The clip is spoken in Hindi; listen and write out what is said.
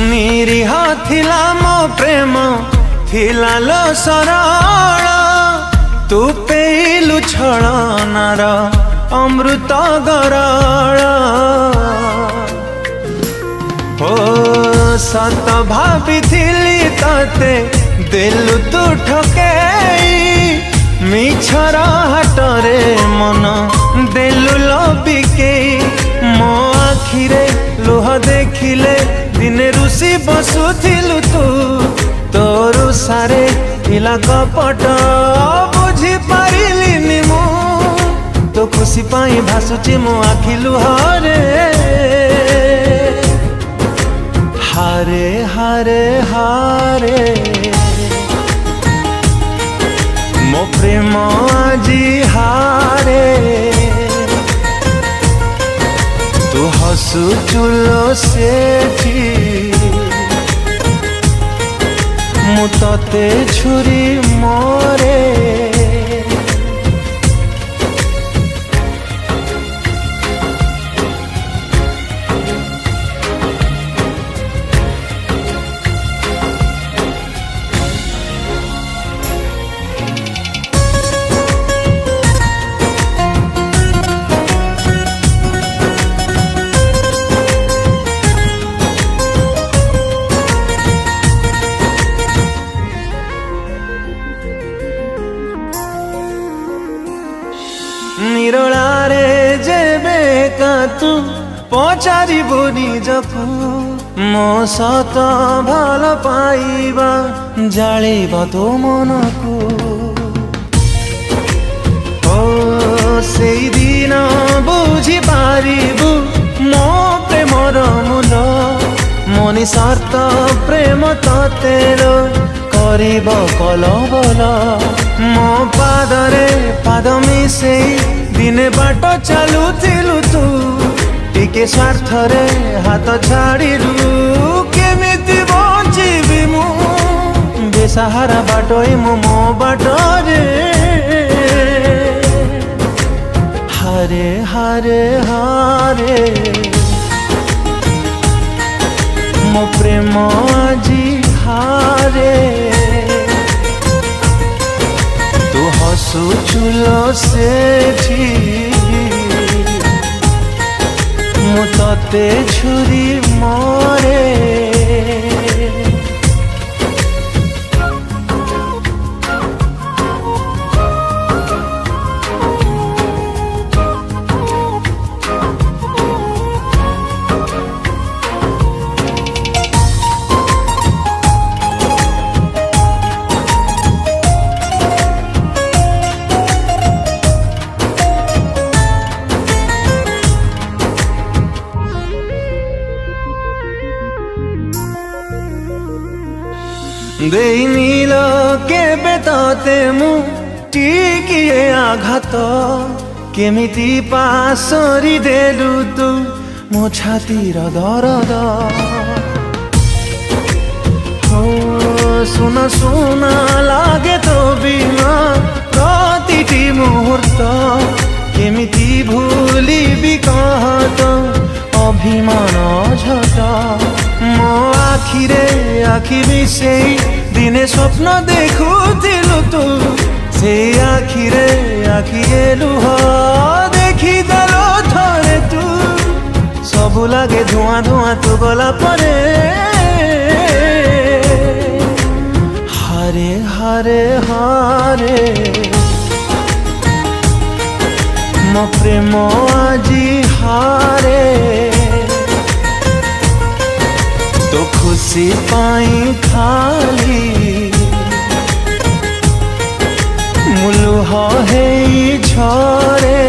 निरीह थिला मो प्रेम थिला लो सरल तू पेलु छलनार अमृत गरल हो सत भाविथिली तते देलु तू ठकेई मिछर हाटरे मन देलु लबिके मो आखिरे लुह देखिले दिने रुसी बसुथिलु तू तोरु सारे थिला कपट बुझी पारिलिनी मु तो खुशी पाई भासुची मो आखि लुहरे हारे हारे हारे मो प्रेम आजी हारे तू हसु चुलो सेठी मु तते छुरी मोरे निरोलारे जेबे का तू पचारि निजकू मो सत भल पाइबा जालिब तो मनकू ओ सेई दिन बुझी पारिबु मो प्रेमर मूल मनि सर्त प्रेम ततेर करिब कलबल मो पादरे पाद मिसेई दिने बाट चलुथिलु तू टिके स्वार्थ रे हाथ छाड़िलु केमिति बंचिबि मु बेसहारा बाटोई मु मो बाट रे हारे हारे हारे मो प्रेम आजी हारे तू हसु चुलो सेठी मु तते छुरी मोरे देनील केबे तते मु टिकिए आघात केमिति पासरी देलु तू मो छातीर दरद हो सुन सुन लागे तो बिना प्रतिटी मुहूर्त केमिति भूली भी कहत अभिमान झट मो आखिरे आखि मिसेई दिने स्वप्न देखुथिलु तू से आखिरे आखिए लुह देखी देलो थरे तू सबु लागे धुआं धुआं तू गला परे हारे हारे हारे मो प्रेम आजी हारे तो खुशी पाई खाली मुलुह है झरे